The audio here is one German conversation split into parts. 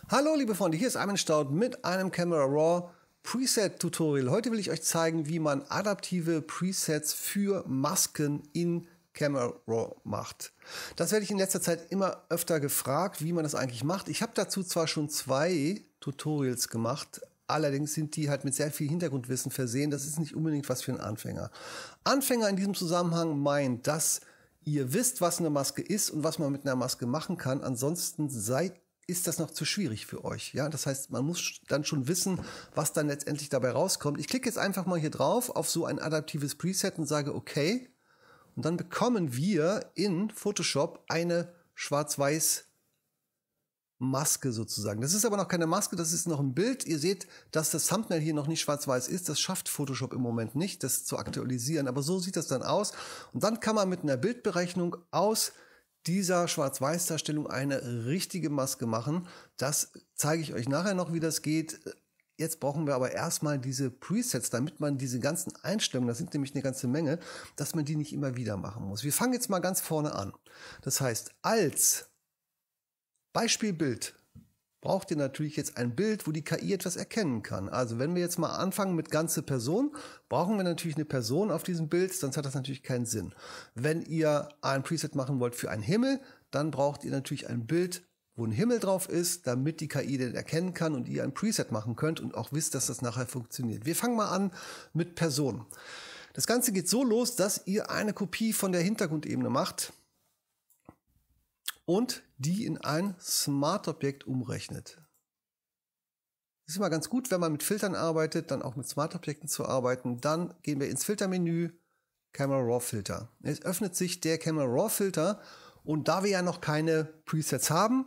Hallo liebe Freunde, hier ist Armin Staud mit einem Camera Raw Preset Tutorial. Heute will ich euch zeigen, wie man adaptive Presets für Masken in Camera Raw macht. Das werde ich in letzter Zeit immer öfter gefragt, wie man das eigentlich macht. Ich habe dazu zwar schon 2 Tutorials gemacht, allerdings sind die halt mit sehr viel Hintergrundwissen versehen. Das ist nicht unbedingt was für einen Anfänger. Anfänger in diesem Zusammenhang meint, dass ihr wisst, was eine Maske ist und was man mit einer Maske machen kann. Ansonsten ist das noch zu schwierig für euch. Ja, das heißt, man muss dann schon wissen, was dann letztendlich dabei rauskommt. Ich klicke jetzt einfach mal hier drauf auf so ein adaptives Preset und sage okay. Und dann bekommen wir in Photoshop eine schwarz-weiß Maske sozusagen. Das ist aber noch keine Maske, das ist noch ein Bild. Ihr seht, dass das Thumbnail hier noch nicht schwarz-weiß ist. Das schafft Photoshop im Moment nicht, das zu aktualisieren. Aber so sieht das dann aus. Und dann kann man mit einer Bildberechnung aus dieser Schwarz-Weiß-Darstellung eine richtige Maske machen. Das zeige ich euch nachher noch, wie das geht. Jetzt brauchen wir aber erstmal diese Presets, damit man diese ganzen Einstellungen, das sind nämlich eine ganze Menge, dass man die nicht immer wieder machen muss. Wir fangen jetzt mal ganz vorne an. Das heißt, als Beispielbild braucht ihr natürlich jetzt ein Bild, wo die KI etwas erkennen kann. Also wenn wir jetzt mal anfangen mit ganze Person, brauchen wir natürlich eine Person auf diesem Bild, sonst hat das natürlich keinen Sinn. Wenn ihr ein Preset machen wollt für einen Himmel, dann braucht ihr natürlich ein Bild, wo ein Himmel drauf ist, damit die KI den erkennen kann und ihr ein Preset machen könnt und auch wisst, dass das nachher funktioniert. Wir fangen mal an mit Person. Das Ganze geht so los, dass ihr eine Kopie von der Hintergrundebene macht und die in ein Smart-Objekt umrechnet. Das ist immer ganz gut, wenn man mit Filtern arbeitet, dann auch mit Smart-Objekten zu arbeiten. Dann gehen wir ins Filtermenü, Camera Raw Filter. Es öffnet sich der Camera Raw Filter und da wir ja noch keine Presets haben,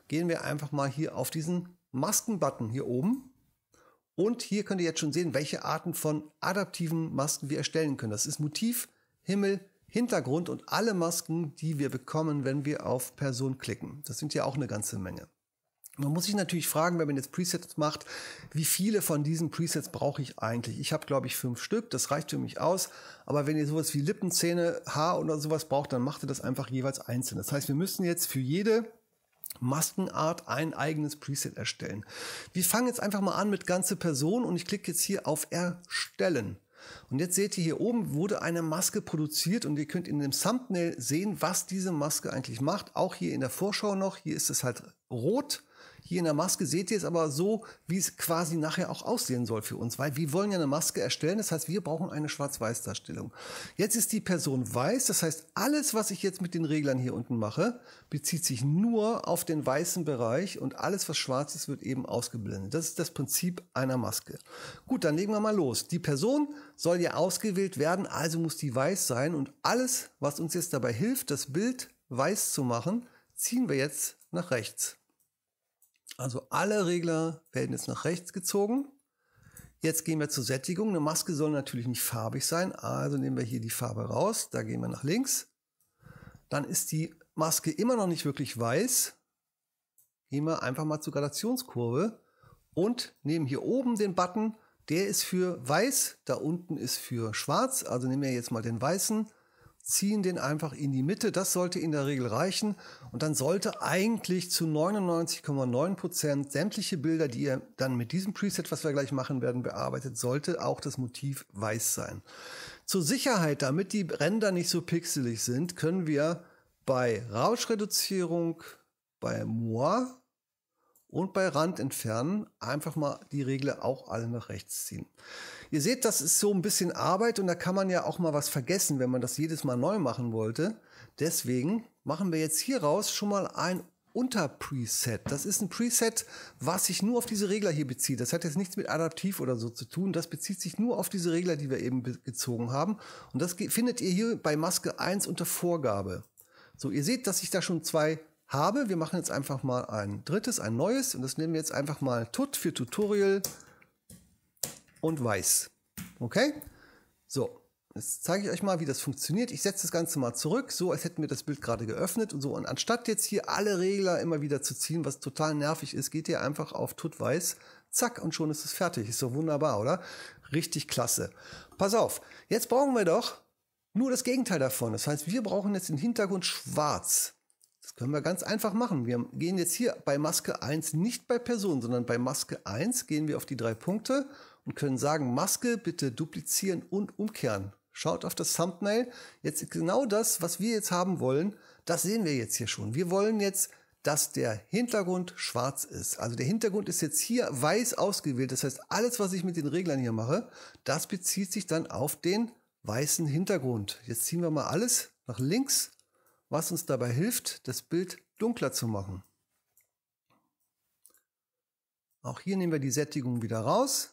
gehen wir einfach mal hier auf diesen Masken-Button hier oben. Und hier könnt ihr jetzt schon sehen, welche Arten von adaptiven Masken wir erstellen können. Das ist Motiv, Himmel, Hintergrund und alle Masken, die wir bekommen, wenn wir auf Person klicken. Das sind ja auch eine ganze Menge. Man muss sich natürlich fragen, wenn man jetzt Presets macht, wie viele von diesen Presets brauche ich eigentlich? Ich habe, glaube ich, 5 Stück, das reicht für mich aus. Aber wenn ihr sowas wie Lippen, Zähne, Haar oder sowas braucht, dann macht ihr das einfach jeweils einzeln. Das heißt, wir müssen jetzt für jede Maskenart ein eigenes Preset erstellen. Wir fangen jetzt einfach mal an mit ganze Person und ich klicke jetzt hier auf Erstellen. Und jetzt seht ihr, hier oben wurde eine Maske produziert und ihr könnt in dem Thumbnail sehen, was diese Maske eigentlich macht. Auch hier in der Vorschau noch, hier ist es halt rot. Hier in der Maske seht ihr es aber so, wie es quasi nachher auch aussehen soll für uns, weil wir wollen ja eine Maske erstellen, das heißt, wir brauchen eine Schwarz-Weiß-Darstellung. Jetzt ist die Person weiß, das heißt, alles, was ich jetzt mit den Reglern hier unten mache, bezieht sich nur auf den weißen Bereich und alles, was schwarz ist, wird eben ausgeblendet. Das ist das Prinzip einer Maske. Gut, dann legen wir mal los. Die Person soll ja ausgewählt werden, also muss die weiß sein und alles, was uns jetzt dabei hilft, das Bild weiß zu machen, ziehen wir jetzt nach rechts. Also alle Regler werden jetzt nach rechts gezogen. Jetzt gehen wir zur Sättigung. Eine Maske soll natürlich nicht farbig sein, also nehmen wir hier die Farbe raus. Da gehen wir nach links. Dann ist die Maske immer noch nicht wirklich weiß. Gehen wir einfach mal zur Gradationskurve und nehmen hier oben den Button. Der ist für weiß, da unten ist für schwarz. Also nehmen wir jetzt mal den weißen, ziehen den einfach in die Mitte. Das sollte in der Regel reichen. Und dann sollte eigentlich zu 99,9% sämtliche Bilder, die ihr dann mit diesem Preset, was wir gleich machen werden, bearbeitet, sollte auch das Motiv weiß sein. Zur Sicherheit, damit die Ränder nicht so pixelig sind, können wir bei Rauschreduzierung, bei Moi und bei Rand entfernen einfach mal die Regler auch alle nach rechts ziehen. Ihr seht, das ist so ein bisschen Arbeit und da kann man ja auch mal was vergessen, wenn man das jedes Mal neu machen wollte. Deswegen machen wir jetzt hier raus schon mal ein Unterpreset. Das ist ein Preset, was sich nur auf diese Regler hier bezieht. Das hat jetzt nichts mit adaptiv oder so zu tun. Das bezieht sich nur auf diese Regler, die wir eben gezogen haben. Und das findet ihr hier bei Maske 1 unter Vorgabe. So, ihr seht, dass ich da schon 2 habe. Wir machen jetzt einfach mal ein drittes, ein neues und das nehmen wir jetzt einfach mal Tut für Tutorial und weiß. Okay? So, jetzt zeige ich euch mal, wie das funktioniert. Ich setze das Ganze mal zurück, so als hätten wir das Bild gerade geöffnet und so. Und anstatt jetzt hier alle Regler immer wieder zu ziehen, was total nervig ist, geht ihr einfach auf Tut weiß, zack und schon ist es fertig. Ist doch wunderbar, oder? Richtig klasse. Pass auf, jetzt brauchen wir doch nur das Gegenteil davon. Das heißt, wir brauchen jetzt den Hintergrund schwarz. Das können wir ganz einfach machen. Wir gehen jetzt hier bei Maske 1 nicht bei Person, sondern bei Maske 1 gehen wir auf die 3 Punkte und können sagen, Maske bitte duplizieren und umkehren. Schaut auf das Thumbnail. Jetzt genau das, was wir jetzt haben wollen, das sehen wir jetzt hier schon. Wir wollen jetzt, dass der Hintergrund schwarz ist. Also der Hintergrund ist jetzt hier weiß ausgewählt. Das heißt, alles, was ich mit den Reglern hier mache, das bezieht sich dann auf den weißen Hintergrund. Jetzt ziehen wir mal alles nach links, was uns dabei hilft, das Bild dunkler zu machen. Auch hier nehmen wir die Sättigung wieder raus.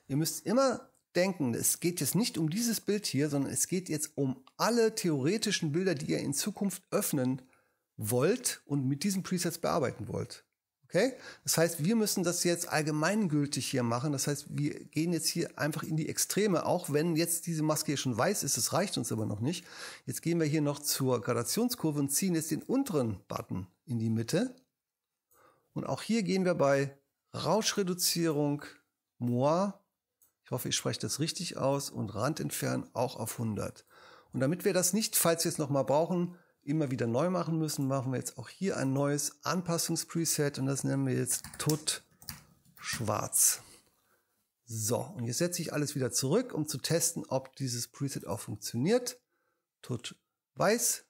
Ihr müsst immer denken, es geht jetzt nicht um dieses Bild hier, sondern es geht jetzt um alle theoretischen Bilder, die ihr in Zukunft öffnen wollt und mit diesen Presets bearbeiten wollt. Okay? Das heißt, wir müssen das jetzt allgemeingültig hier machen. Das heißt, wir gehen jetzt hier einfach in die Extreme, auch wenn jetzt diese Maske hier schon weiß ist, es reicht uns aber noch nicht. Jetzt gehen wir hier noch zur Gradationskurve und ziehen jetzt den unteren Button in die Mitte. Und auch hier gehen wir bei Rauschreduzierung, Moi, ich hoffe, ich spreche das richtig aus, und Rand entfernen auch auf 100. Und damit wir das nicht, falls wir es nochmal brauchen, immer wieder neu machen müssen, machen wir jetzt auch hier ein neues Anpassungspreset und das nennen wir jetzt Tut Schwarz. So, und jetzt setze ich alles wieder zurück, um zu testen, ob dieses Preset auch funktioniert. Tut Weiß,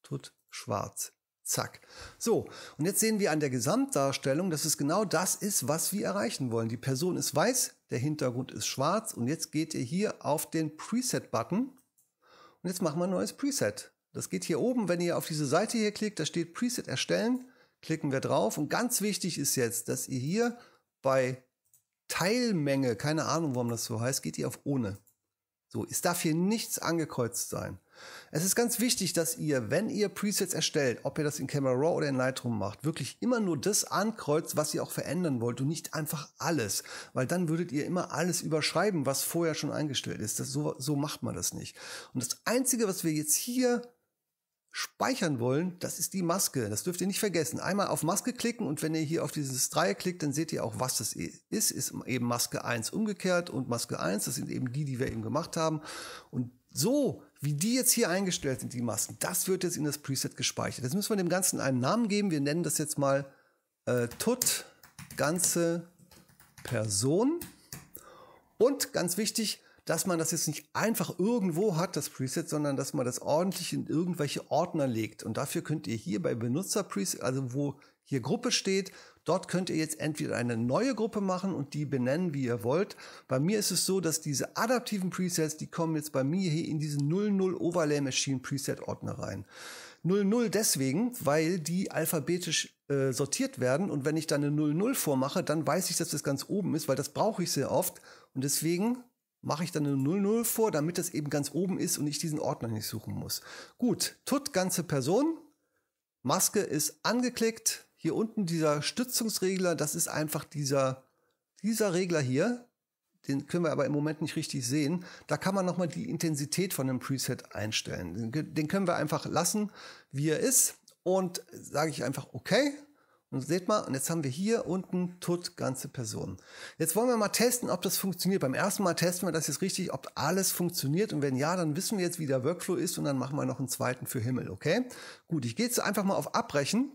Tut Schwarz. Zack. So, und jetzt sehen wir an der Gesamtdarstellung, dass es genau das ist, was wir erreichen wollen. Die Person ist weiß, der Hintergrund ist schwarz und jetzt geht ihr hier auf den Preset-Button und jetzt machen wir ein neues Preset. Das geht hier oben, wenn ihr auf diese Seite hier klickt, da steht Preset erstellen, klicken wir drauf und ganz wichtig ist jetzt, dass ihr hier bei Teilmenge, keine Ahnung, warum das so heißt, geht ihr auf ohne. So, es darf hier nichts angekreuzt sein. Es ist ganz wichtig, dass ihr, wenn ihr Presets erstellt, ob ihr das in Camera Raw oder in Lightroom macht, wirklich immer nur das ankreuzt, was ihr auch verändern wollt und nicht einfach alles. Weil dann würdet ihr immer alles überschreiben, was vorher schon eingestellt ist. So macht man das nicht. Und das Einzige, was wir jetzt hier speichern wollen, das ist die Maske. Das dürft ihr nicht vergessen. Einmal auf Maske klicken und wenn ihr hier auf dieses Dreieck klickt, dann seht ihr auch, was das ist. Ist eben Maske 1 umgekehrt und Maske 1, das sind eben die wir eben gemacht haben. Und so, wie die jetzt hier eingestellt sind, die Masken, das wird jetzt in das Preset gespeichert. Jetzt müssen wir dem Ganzen einen Namen geben. Wir nennen das jetzt mal Tut ganze Person. Und ganz wichtig, dass man das jetzt nicht einfach irgendwo hat, das Preset, sondern dass man das ordentlich in irgendwelche Ordner legt. Und dafür könnt ihr hier bei Benutzer-Preset, also wo hier Gruppe steht, dort könnt ihr jetzt entweder eine neue Gruppe machen und die benennen, wie ihr wollt. Bei mir ist es so, dass diese adaptiven Presets, die kommen jetzt bei mir hier in diesen 00 Overlay Machine Preset Ordner rein. 00 deswegen, weil die alphabetisch sortiert werden und wenn ich dann eine 00 vormache, dann weiß ich, dass das ganz oben ist, weil das brauche ich sehr oft und deswegen mache ich dann eine 00 vor, damit das eben ganz oben ist und ich diesen Ordner nicht suchen muss. Gut, Tut ganze Person, Maske ist angeklickt. Hier unten dieser Stützungsregler, das ist einfach dieser Regler hier. Den können wir aber im Moment nicht richtig sehen. Da kann man nochmal die Intensität von einem Preset einstellen. Den können wir einfach lassen, wie er ist. Und sage ich einfach okay. Und seht mal, und jetzt haben wir hier unten Tut ganze Person. Jetzt wollen wir mal testen, ob das funktioniert. Beim ersten Mal testen wir das jetzt richtig, ob alles funktioniert. Und wenn ja, dann wissen wir jetzt, wie der Workflow ist. Und dann machen wir noch einen zweiten für Himmel, okay? Gut, ich gehe jetzt einfach mal auf Abbrechen.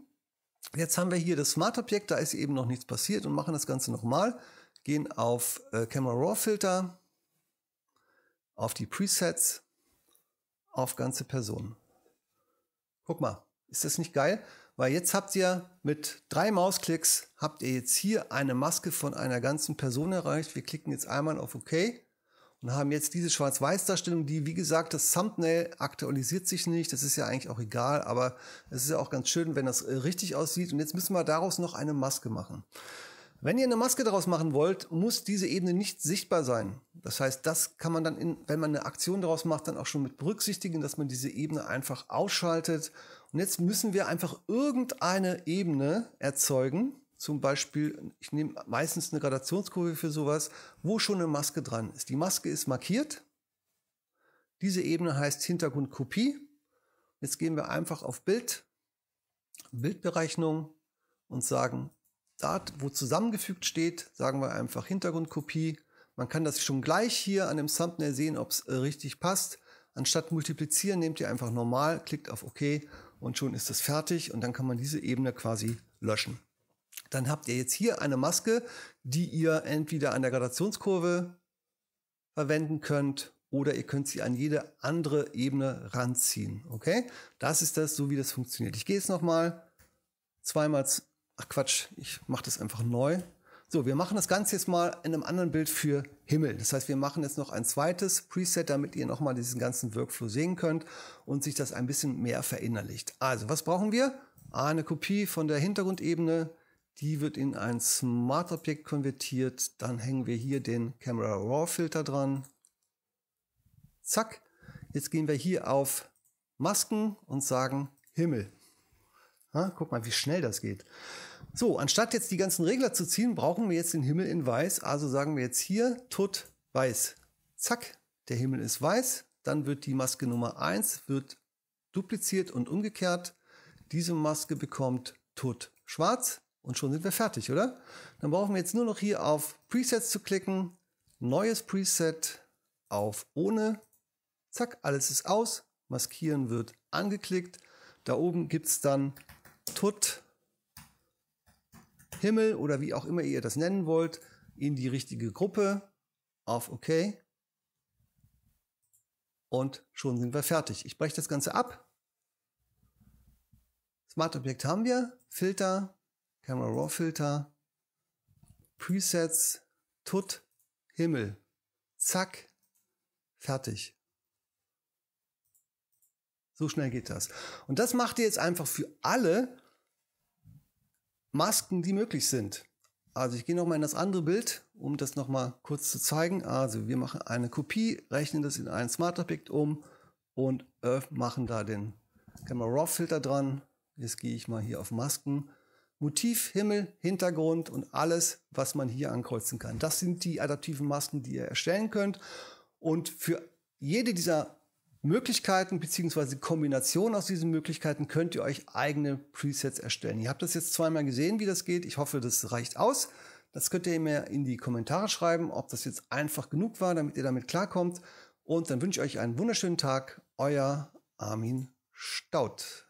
Jetzt haben wir hier das Smart-Objekt, da ist eben noch nichts passiert und machen das Ganze nochmal. Gehen auf Camera Raw Filter, auf die Presets, auf ganze Person. Guck mal, ist das nicht geil? Weil jetzt habt ihr mit 3 Mausklicks, habt ihr jetzt hier eine Maske von einer ganzen Person erreicht. Wir klicken jetzt einmal auf OK und haben jetzt diese Schwarz-Weiß-Darstellung, die, wie gesagt, das Thumbnail aktualisiert sich nicht. Das ist ja eigentlich auch egal, aber es ist ja auch ganz schön, wenn das richtig aussieht. Und jetzt müssen wir daraus noch eine Maske machen. Wenn ihr eine Maske daraus machen wollt, muss diese Ebene nicht sichtbar sein. Das heißt, das kann man dann, wenn man eine Aktion daraus macht, dann auch schon mit berücksichtigen, dass man diese Ebene einfach ausschaltet. Und jetzt müssen wir einfach irgendeine Ebene erzeugen. Zum Beispiel, ich nehme meistens eine Gradationskurve für sowas, wo schon eine Maske dran ist. Die Maske ist markiert. Diese Ebene heißt Hintergrundkopie. Jetzt gehen wir einfach auf Bild, Bildberechnung und sagen, da, wo zusammengefügt steht, sagen wir einfach Hintergrundkopie. Man kann das schon gleich hier an dem Thumbnail sehen, ob es richtig passt. Anstatt multiplizieren nehmt ihr einfach normal, klickt auf OK und schon ist es fertig und dann kann man diese Ebene quasi löschen. Dann habt ihr jetzt hier eine Maske, die ihr entweder an der Gradationskurve verwenden könnt oder ihr könnt sie an jede andere Ebene ranziehen. Okay? Das ist das, so wie das funktioniert. Ich gehe jetzt nochmal ich mache das einfach neu. So, wir machen das Ganze jetzt mal in einem anderen Bild für Himmel. Das heißt, wir machen jetzt noch ein zweites Preset, damit ihr nochmal diesen ganzen Workflow sehen könnt und sich das ein bisschen mehr verinnerlicht. Also, was brauchen wir? Eine Kopie von der Hintergrundebene. Die wird in ein Smart-Objekt konvertiert. Dann hängen wir hier den Camera Raw Filter dran. Zack. Jetzt gehen wir hier auf Masken und sagen Himmel. Ja, guck mal, wie schnell das geht. So, anstatt jetzt die ganzen Regler zu ziehen, brauchen wir jetzt den Himmel in weiß. Also sagen wir jetzt hier Tut weiß. Zack, der Himmel ist weiß. Dann wird die Maske Nummer 1 wird dupliziert und umgekehrt. Diese Maske bekommt Tut schwarz und schon sind wir fertig, oder? Dann brauchen wir jetzt nur noch hier auf Presets zu klicken. Neues Preset auf ohne. Zack, alles ist aus. Maskieren wird angeklickt. Da oben gibt es dann Tut Himmel oder wie auch immer ihr das nennen wollt, in die richtige Gruppe, auf OK und schon sind wir fertig. Ich breche das Ganze ab. Smart Objekt haben wir, Filter, Camera Raw Filter, Presets, Tut Himmel, zack, fertig. So schnell geht das. Und das macht ihr jetzt einfach für alle Masken, die möglich sind. Also ich gehe nochmal in das andere Bild, um das nochmal kurz zu zeigen. Also wir machen eine Kopie, rechnen das in ein Smart-Objekt um und machen da den Camera Raw Filter dran. Jetzt gehe ich mal hier auf Masken. Motiv, Himmel, Hintergrund und alles, was man hier ankreuzen kann. Das sind die adaptiven Masken, die ihr erstellen könnt. Und für jede dieser Möglichkeiten bzw. Kombination aus diesen Möglichkeiten könnt ihr euch eigene Presets erstellen. Ihr habt das jetzt zweimal gesehen, wie das geht. Ich hoffe, das reicht aus. Das könnt ihr mir in die Kommentare schreiben, ob das jetzt einfach genug war, damit ihr damit klarkommt. Und dann wünsche ich euch einen wunderschönen Tag. Euer Armin Staudt.